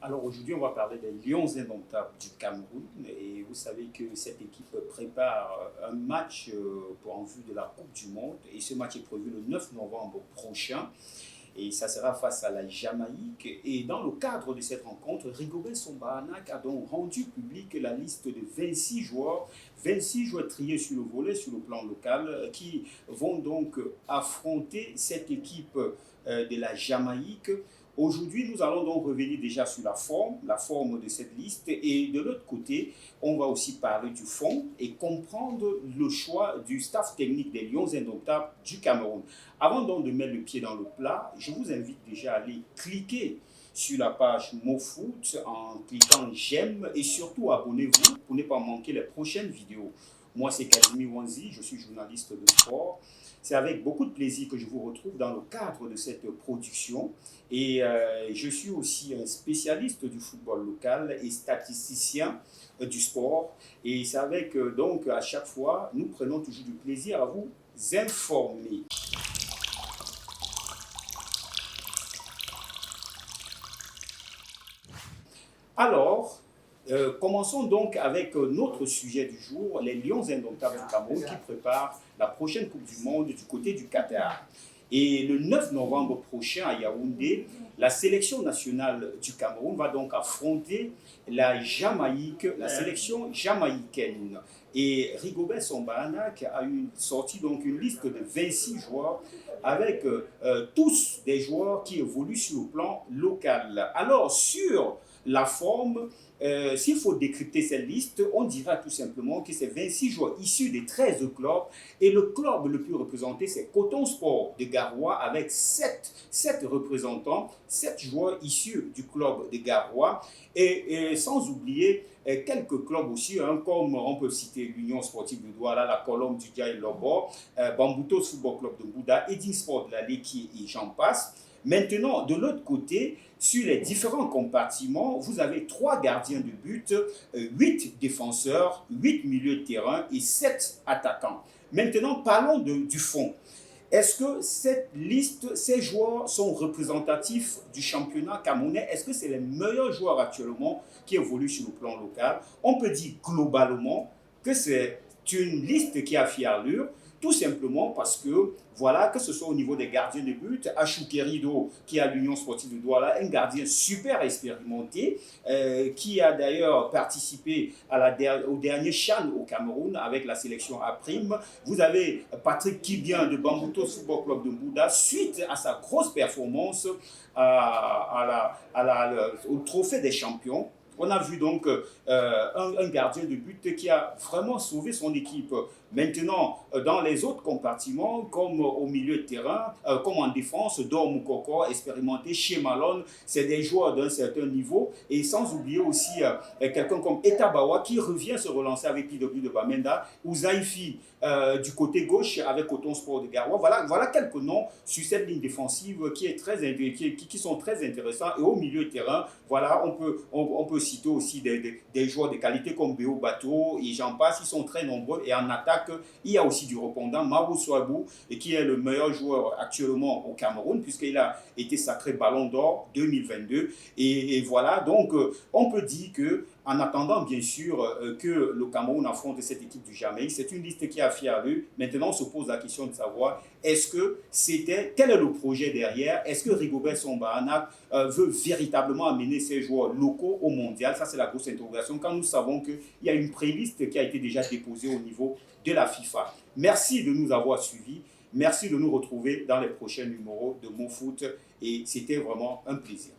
Alors aujourd'hui, on va parler des Lions indomptables du Cameroun. Et vous savez que cette équipe prépare un match en vue de la Coupe du Monde. Et ce match est prévu le 9 novembre prochain. Et ça sera face à la Jamaïque. Et dans le cadre de cette rencontre, Rigobert Song Banak a donc rendu public la liste de 26 joueurs triés sur le volet, sur le plan local, qui vont donc affronter cette équipe de la Jamaïque. Aujourd'hui, nous allons donc revenir déjà sur la forme de cette liste. Et de l'autre côté, on va aussi parler du fond et comprendre le choix du staff technique des Lions indomptables du Cameroun. Avant donc de mettre le pied dans le plat, je vous invite déjà à aller cliquer sur la page MoFoot en cliquant j'aime et surtout abonnez-vous pour ne pas manquer les prochaines vidéos. Moi, c'est Casimir Wanzi, je suis journaliste de sport. C'est avec beaucoup de plaisir que je vous retrouve dans le cadre de cette production. Et je suis aussi un spécialiste du football local et statisticien du sport. Et c'est avec, donc, à chaque fois, nous prenons toujours du plaisir à vous informer. Alors, commençons donc avec notre sujet du jour, les Lions indomptables du Cameroun qui préparent la prochaine Coupe du Monde du côté du Qatar. Et le 9 novembre prochain à Yaoundé, la sélection nationale du Cameroun va donc affronter la Jamaïque, la sélection jamaïcaine. Et Rigobert Song Banak a sorti donc une liste de 26 joueurs avec tous des joueurs qui évoluent sur le plan local. Alors, sur la forme, s'il faut décrypter cette liste, on dira tout simplement que c'est 26 joueurs issus des 13 clubs et le club le plus représenté, c'est Coton Sport de Garoua avec 7 représentants, 7 joueurs issus du club de Garoua et sans oublier quelques clubs aussi, hein, comme on peut citer l'Union Sportive de Douala, la Colombe du Dia et Lobo, Bamboutos Football Club de Bouda, Edin Sport de la Leki et j'en passe. Maintenant, de l'autre côté, sur les différents compartiments, vous avez 3 gardiens de but, 8 défenseurs, 8 milieux de terrain et 7 attaquants. Maintenant, parlons du fond. Est-ce que cette liste, ces joueurs sont représentatifs du championnat camerounais? Est-ce que c'est les meilleurs joueurs actuellement qui évoluent sur le plan local? On peut dire globalement que c'est une liste qui a fait allure, tout simplement parce que, voilà, que ce soit au niveau des gardiens de but, Achou Kerido, qui a l'Union Sportive de Douala, un gardien super expérimenté, qui a d'ailleurs participé au dernier CHAN au Cameroun avec la sélection A'. Vous avez Patrick Kibien de Bamboutos Football Club de Bouda, suite à sa grosse performance au Trophée des Champions. On a vu donc un gardien de but qui a vraiment sauvé son équipe. Maintenant, dans les autres compartiments, comme au milieu de terrain, comme en défense, Dor Moukoko, expérimenté, chez Malone, c'est des joueurs d'un certain niveau. Et sans oublier aussi quelqu'un comme Etabawa qui revient se relancer avec PW de Bamenda, ou Zaifi du côté gauche avec Coton Sport de Garoua. Voilà quelques noms sur cette ligne défensive qui sont très intéressants. Et au milieu de terrain, voilà, on peut citer aussi des joueurs de qualité comme Béo Bateau et j'en passe, ils sont très nombreux. Et en attaque, il y a aussi du répondant, Marou Souabou, qui est le meilleur joueur actuellement au Cameroun, puisqu'il a été sacré Ballon d'Or 2022. Et voilà, donc on peut dire que, en attendant bien sûr que le Cameroun affronte cette équipe du Jamaïque, c'est une liste qui a fait à lui. Maintenant, on se pose la question de savoir, quel est le projet derrière? Est-ce que Rigobert Song Banak veut véritablement amener ses joueurs locaux au mondial? Ça, c'est la grosse interrogation, quand nous savons qu'il y a une pré-liste qui a été déjà déposée au niveau de la FIFA. Merci de nous avoir suivis. Merci de nous retrouver dans les prochains numéros de MoFoot. Et c'était vraiment un plaisir.